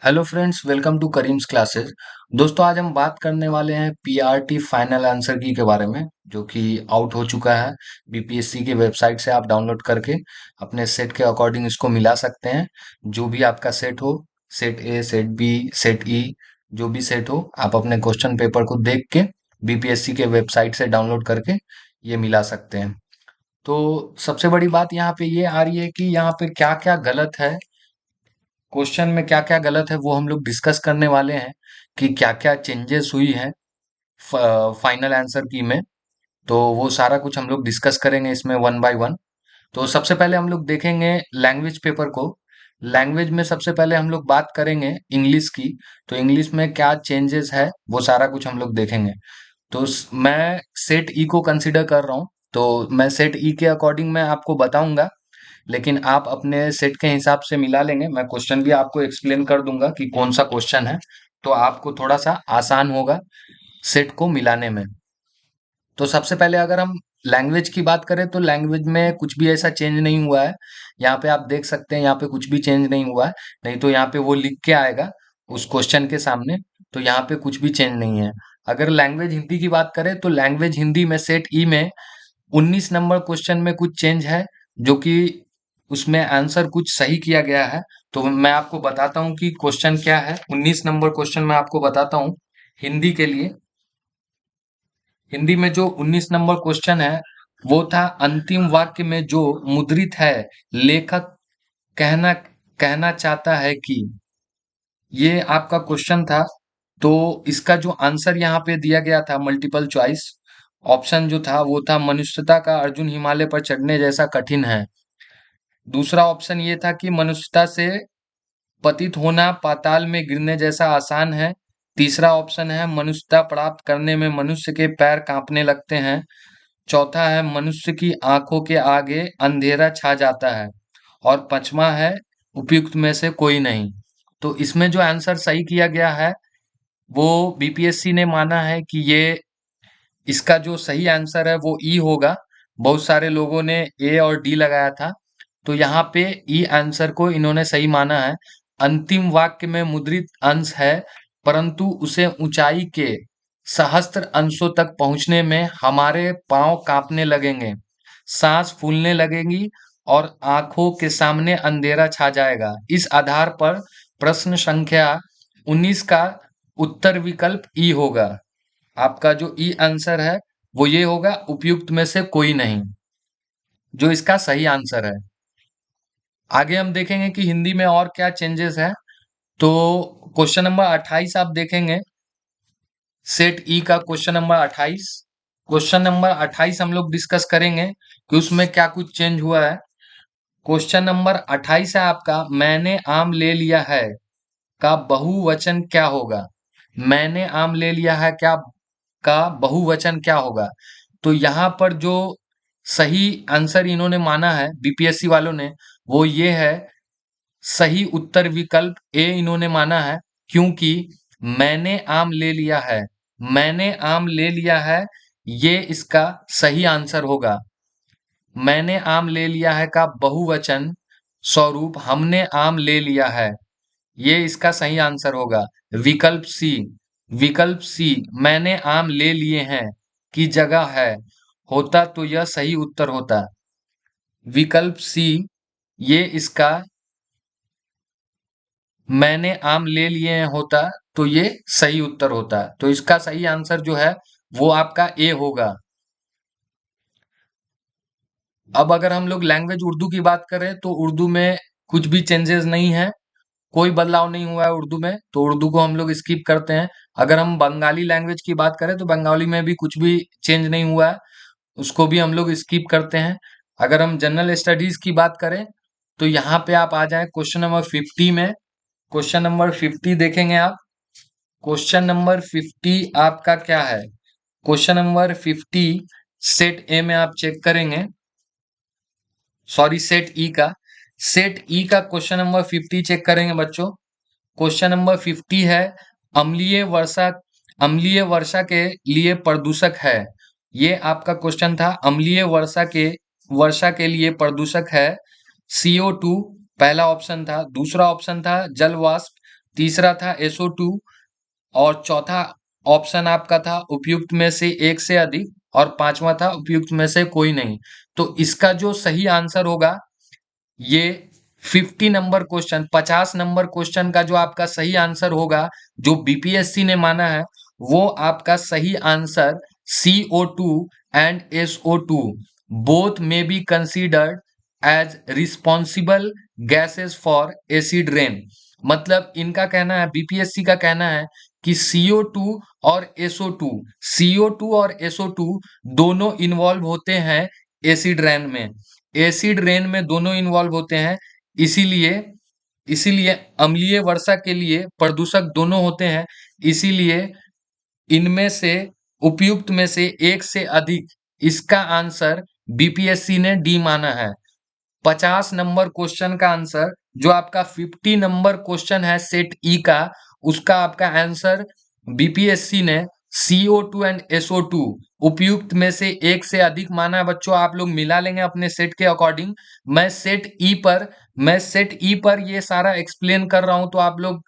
Hello friends, welcome to Karim's classes. दोस्तों, आज हम बात करने वाले हैं पीआरटी फाइनल आंसर की के बारे में, जो कि आउट हो चुका है। बीपीएससी की वेबसाइट से आप डाउनलोड करके अपने सेट के अकॉर्डिंग इसको मिला सकते हैं। जो भी आपका सेट हो, set A, set B, set E, जो भी सेट हो, आप अपने क्वेश्चन पेपर को देख के बीपीएससी के वेबसाइट से डाउनलोड करके ये मिला सकते हैं। तो सबसे बड़ी बात यहाँ पे ये आ रही है कि यहाँ पे क्या क्या गलत है, क्वेश्चन में क्या क्या गलत है, वो हम लोग डिस्कस करने वाले हैं कि क्या क्या चेंजेस हुई है फाइनल आंसर की में। तो वो सारा कुछ हम लोग डिस्कस करेंगे इसमें वन बाय वन। तो सबसे पहले हम लोग देखेंगे लैंग्वेज पेपर को। लैंग्वेज में सबसे पहले हम लोग बात करेंगे इंग्लिश की। तो इंग्लिश में क्या चेंजेस है, वो सारा कुछ हम लोग देखेंगे। तो मैं सेट ई को कंसिडर कर रहा हूँ। तो मैं सेट ई के अकॉर्डिंग मैं आपको बताऊंगा, लेकिन आप अपने सेट के हिसाब से मिला लेंगे। मैं क्वेश्चन भी आपको एक्सप्लेन कर दूंगा कि कौन सा क्वेश्चन है, तो आपको थोड़ा सा आसान होगा सेट को मिलाने में। तो सबसे पहले अगर हम लैंग्वेज की बात करें, तो लैंग्वेज में कुछ भी ऐसा चेंज नहीं हुआ है। यहाँ पे आप देख सकते हैं, यहाँ पे कुछ भी चेंज नहीं हुआ है। नहीं तो यहाँ पे वो लिख के आएगा उस क्वेश्चन के सामने। तो यहाँ पे कुछ भी चेंज नहीं है। अगर लैंग्वेज हिंदी की बात करें, तो लैंग्वेज हिंदी में सेट ई में 19 नंबर क्वेश्चन में कुछ चेंज है, जो कि उसमें आंसर कुछ सही किया गया है। तो मैं आपको बताता हूँ कि क्वेश्चन क्या है। 19 नंबर क्वेश्चन मैं आपको बताता हूँ हिंदी के लिए। हिंदी में जो 19 नंबर क्वेश्चन है, वो था अंतिम वाक्य में जो मुद्रित है, लेखक कहना कहना चाहता है कि, ये आपका क्वेश्चन था। तो इसका जो आंसर यहाँ पे दिया गया था, मल्टीपल चॉइस ऑप्शन जो था वो था, मनुष्यता का अर्जुन हिमालय पर चढ़ने जैसा कठिन है। दूसरा ऑप्शन ये था कि मनुष्यता से पतित होना पाताल में गिरने जैसा आसान है। तीसरा ऑप्शन है, मनुष्यता प्राप्त करने में मनुष्य के पैर कांपने लगते हैं। चौथा है, मनुष्य की आंखों के आगे अंधेरा छा जाता है। और पांचवा है, उपयुक्त में से कोई नहीं। तो इसमें जो आंसर सही किया गया है, वो बीपीएससी ने माना है कि ये इसका जो सही आंसर है वो ई होगा। बहुत सारे लोगों ने ए और डी लगाया था। तो यहाँ पे ई आंसर को इन्होंने सही माना है। अंतिम वाक्य में मुद्रित अंश है, परंतु उसे ऊंचाई के सहस्त्र अंशों तक पहुंचने में हमारे पांव कांपने लगेंगे, सांस फूलने लगेगी और आंखों के सामने अंधेरा छा जाएगा। इस आधार पर प्रश्न संख्या 19 का उत्तर विकल्प ई होगा। आपका जो ई आंसर है वो ये होगा, उपयुक्त में से कोई नहीं, जो इसका सही आंसर है। आगे हम देखेंगे कि हिंदी में और क्या चेंजेस है। तो क्वेश्चन नंबर 28 आप देखेंगे, सेट ई का क्वेश्चन नंबर 28। क्वेश्चन नंबर 28 हम लोग डिस्कस करेंगे कि उसमें क्या कुछ चेंज हुआ है। क्वेश्चन नंबर 28 है आपका, मैंने आम ले लिया है का बहुवचन क्या होगा। मैंने आम ले लिया है क्या का बहुवचन क्या होगा। तो यहाँ पर जो सही आंसर इन्होंने माना है बीपीएससी वालों ने, वो ये है, सही उत्तर विकल्प ए इन्होंने माना है। क्योंकि मैंने आम ले लिया है, मैंने आम ले लिया है, ये इसका सही आंसर होगा। मैंने आम ले लिया है का बहुवचन स्वरूप हमने आम ले लिया है, ये इसका सही आंसर होगा। विकल्प सी, विकल्प सी मैंने आम ले लिए हैं की जगह है होता, तो यह सही उत्तर होता। विकल्प सी, ये इसका मैंने आम ले लिए हैं होता, तो ये सही उत्तर होता। तो इसका सही आंसर जो है वो आपका ए होगा। अब अगर हम लोग लैंग्वेज उर्दू की बात करें, तो उर्दू में कुछ भी चेंजेस नहीं है, कोई बदलाव नहीं हुआ है उर्दू में, तो उर्दू को हम लोग स्किप करते हैं। अगर हम बंगाली लैंग्वेज की बात करें, तो बंगाली में भी कुछ भी चेंज नहीं हुआ है, उसको भी हम लोग स्किप करते हैं। अगर हम जनरल स्टडीज की बात करें, तो यहाँ पे आप आ जाएं क्वेश्चन नंबर 50 में। क्वेश्चन नंबर 50 देखेंगे आप। क्वेश्चन नंबर 50 आपका क्या है, क्वेश्चन नंबर 50 सेट ए में आप चेक करेंगे, सॉरी सेट ई का, सेट ई का क्वेश्चन नंबर 50 चेक करेंगे बच्चों। क्वेश्चन नंबर 50 है, अम्लीय वर्षा, अम्लीय वर्षा के लिए प्रदूषक है। ये आपका क्वेश्चन था, अम्लीय वर्षा के लिए प्रदूषक है CO2, पहला ऑप्शन था। दूसरा ऑप्शन था जल वाष्प। तीसरा था SO2 और चौथा ऑप्शन आपका था उपयुक्त में से एक से अधिक और पांचवा था उपयुक्त में से कोई नहीं। तो इसका जो सही आंसर होगा ये 50 नंबर क्वेश्चन 50 नंबर क्वेश्चन का जो आपका सही आंसर होगा जो बीपीएससी ने माना है वो आपका सही answer CO2 and SO2 both may be considered as responsible gases for acid rain. मतलब इनका कहना है बीपीएससी का कहना है कि CO2 और SO2 और SO2 दोनों इन्वॉल्व होते हैं एसिड रेन में। एसिड रेन में दोनों इन्वॉल्व होते हैं, इसीलिए इसीलिए अम्लीय वर्षा के लिए प्रदूषक दोनों होते हैं, इसीलिए इनमें से उपयुक्त में से एक से अधिक इसका आंसर बीपीएससी ने डी माना है। 50 नंबर क्वेश्चन का आंसर जो आपका 50 नंबर क्वेश्चन है सेट ई का उसका आपका आंसर बीपीएससी ने CO2 एंड SO2 उपयुक्त में से एक से अधिक माना है। बच्चों आप लोग मिला लेंगे अपने सेट के अकॉर्डिंग। मैं सेट ई पर ये सारा एक्सप्लेन कर रहा हूं तो आप लोग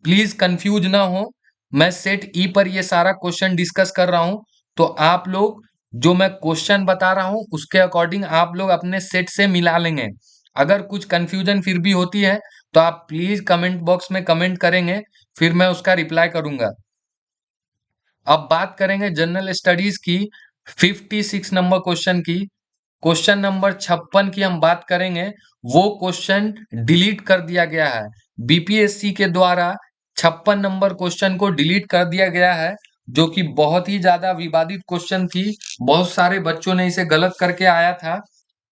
प्लीज कंफ्यूज ना हो। मैं सेट ई पर ये सारा क्वेश्चन डिस्कस कर रहा हूं तो आप लोग जो मैं क्वेश्चन बता रहा हूं उसके अकॉर्डिंग आप लोग अपने सेट से मिला लेंगे। अगर कुछ कंफ्यूजन फिर भी होती है तो आप प्लीज कमेंट बॉक्स में कमेंट करेंगे, फिर मैं उसका रिप्लाई करूंगा। अब बात करेंगे जनरल स्टडीज की 56 नंबर क्वेश्चन की। क्वेश्चन नंबर 56 की हम बात करेंगे, वो क्वेश्चन डिलीट कर दिया गया है बीपीएससी के द्वारा। 56 नंबर क्वेश्चन को डिलीट कर दिया गया है जो कि बहुत ही ज्यादा विवादित क्वेश्चन थी, बहुत सारे बच्चों ने इसे गलत करके आया था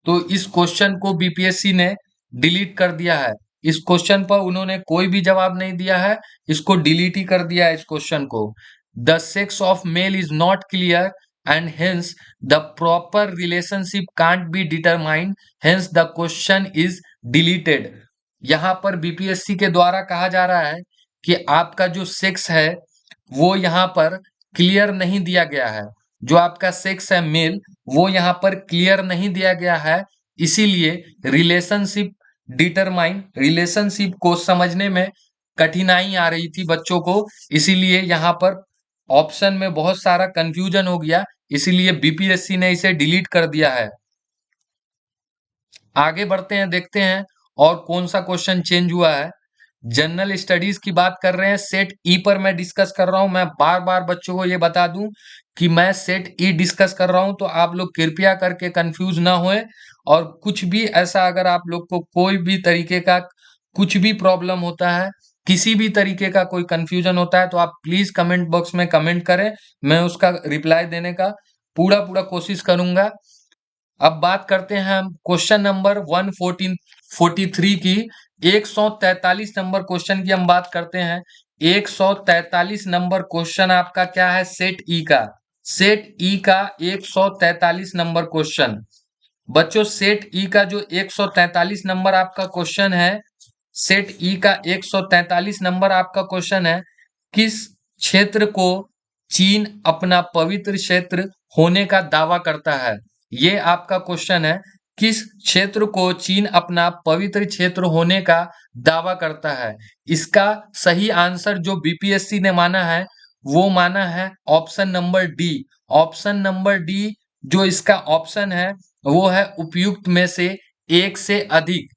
तो इस क्वेश्चन को बीपीएससी ने डिलीट कर दिया है। इस क्वेश्चन पर उन्होंने कोई भी जवाब नहीं दिया है, इसको डिलीट ही कर दिया है इस क्वेश्चन को। The sex of male is not clear and hence the proper relationship can't be determined, hence the question is deleted. यहाँ पर बीपीएससी के द्वारा कहा जा रहा है कि आपका जो सेक्स है वो यहाँ पर क्लियर नहीं दिया गया है, जो आपका सेक्स है मेल वो यहाँ पर क्लियर नहीं दिया गया है, इसीलिए रिलेशनशिप को समझने में कठिनाई आ रही थी बच्चों को, इसीलिए यहाँ पर ऑप्शन में बहुत सारा कंफ्यूजन हो गया, इसीलिए बीपीएससी ने इसे डिलीट कर दिया है। आगे बढ़ते हैं, देखते हैं और कौन सा क्वेश्चन चेंज हुआ है। जनरल स्टडीज की बात कर रहे हैं, सेट ई पर मैं डिस्कस कर रहा हूं। मैं बार बार बच्चों को ये बता दूं कि मैं सेट ई डिस्कस कर रहा हूं तो आप लोग कृपया करके कंफ्यूज ना होए, और कुछ भी ऐसा अगर आप लोग को कोई भी तरीके का कुछ भी प्रॉब्लम होता है, किसी भी तरीके का कोई कंफ्यूजन होता है तो आप प्लीज कमेंट बॉक्स में कमेंट करें, मैं उसका रिप्लाई देने का पूरा पूरा कोशिश करूंगा। अब बात करते हैं हम क्वेश्चन नंबर 143 की। 143 नंबर क्वेश्चन की हम बात करते हैं। 143 नंबर क्वेश्चन आपका क्या है सेट ई का। सेट ई का 143 नंबर क्वेश्चन। बच्चों सेट ई का जो 143 नंबर आपका क्वेश्चन है, सेट ई का 143 नंबर आपका क्वेश्चन है, किस क्षेत्र को चीन अपना पवित्र क्षेत्र होने का दावा करता है। ये आपका क्वेश्चन है, किस क्षेत्र को चीन अपना पवित्र क्षेत्र होने का दावा करता है। इसका सही आंसर जो बीपीएससी ने माना है वो माना है option number D. Option number D जो इसका ऑप्शन है वो है उपयुक्त में से एक से अधिक।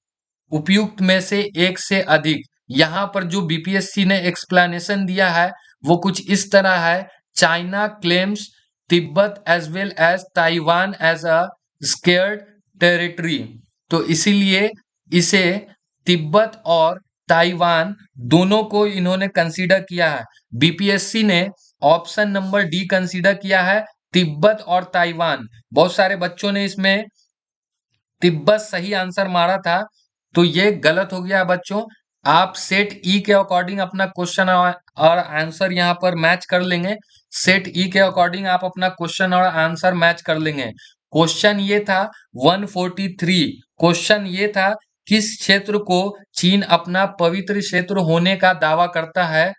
उपयुक्त में से एक से अधिक। यहाँ पर जो बीपीएससी ने एक्सप्लेनेशन दिया है वो कुछ इस तरह है, China claims Tibet as well as Taiwan as a sacred territory. तो इसीलिए इसे तिब्बत और ताइवान दोनों को इन्होंने कंसीडर किया है। बीपीएससी ने ऑप्शन नंबर डी कंसीडर किया है, तिब्बत और ताइवान। बहुत सारे बच्चों ने इसमें तिब्बत सही आंसर मारा था तो ये गलत हो गया बच्चों। आप सेट ई के अकॉर्डिंग अपना क्वेश्चन और आंसर यहाँ पर मैच कर लेंगे। सेट ई के अकॉर्डिंग आप अपना क्वेश्चन और आंसर मैच कर लेंगे। क्वेश्चन ये था 143। क्वेश्चन ये था किस क्षेत्र को चीन अपना पवित्र क्षेत्र होने का दावा करता है,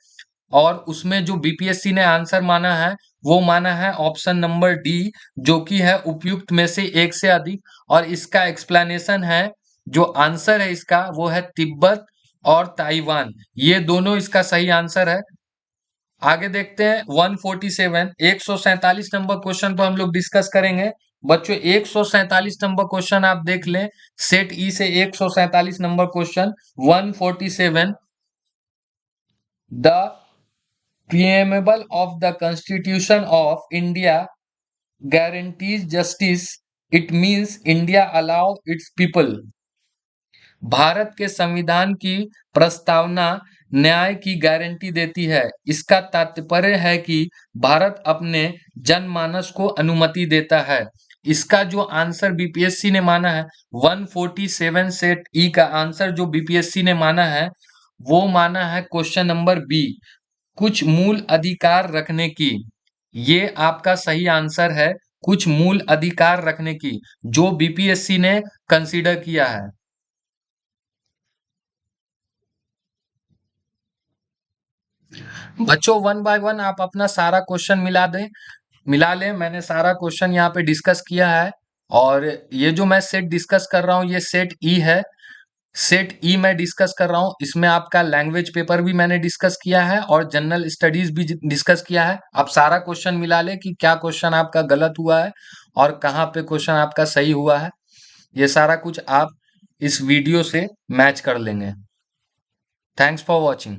और उसमें जो बीपीएससी ने आंसर माना है वो माना है ऑप्शन नंबर डी जो कि है उपयुक्त में से एक से अधिक। और इसका एक्सप्लेनेशन है, जो आंसर है इसका वो है तिब्बत और ताइवान, ये दोनों इसका सही आंसर है। आगे देखते हैं 147, 147 नंबर क्वेश्चन पर हम लोग डिस्कस करेंगे। बच्चों 147 नंबर क्वेश्चन आप देख लें, सेट ई से 147 number question 147। The preamble of the Constitution of India guarantees justice. It means India allow its people. Bharat के संविधान की प्रस्तावना न्याय की गारंटी देती है। इसका तात्पर्य है कि भारत अपने जनमानस को अनुमति देता है। इसका जो आंसर बीपीएससी ने माना है 147 सेट ई का आंसर जो बीपीएससी ने माना है वो माना है क्वेश्चन नंबर बी, कुछ मूल अधिकार रखने की। ये आपका सही आंसर है, कुछ मूल अधिकार रखने की, जो बीपीएससी ने कंसीडर किया है। बच्चों वन बाय वन आप अपना सारा क्वेश्चन मिला लें। मैंने सारा क्वेश्चन यहाँ पे डिस्कस किया है और ये जो मैं सेट डिस्कस कर रहा हूँ ये सेट ई है। सेट ई मैं डिस्कस कर रहा हूँ, इसमें आपका लैंग्वेज पेपर भी मैंने डिस्कस किया है और जनरल स्टडीज भी डिस्कस किया है। आप सारा क्वेश्चन मिला लें कि क्या क्वेश्चन आपका गलत हुआ है और कहाँ पे क्वेश्चन आपका सही हुआ है। ये सारा कुछ आप इस वीडियो से मैच कर लेंगे। Thanks for watching.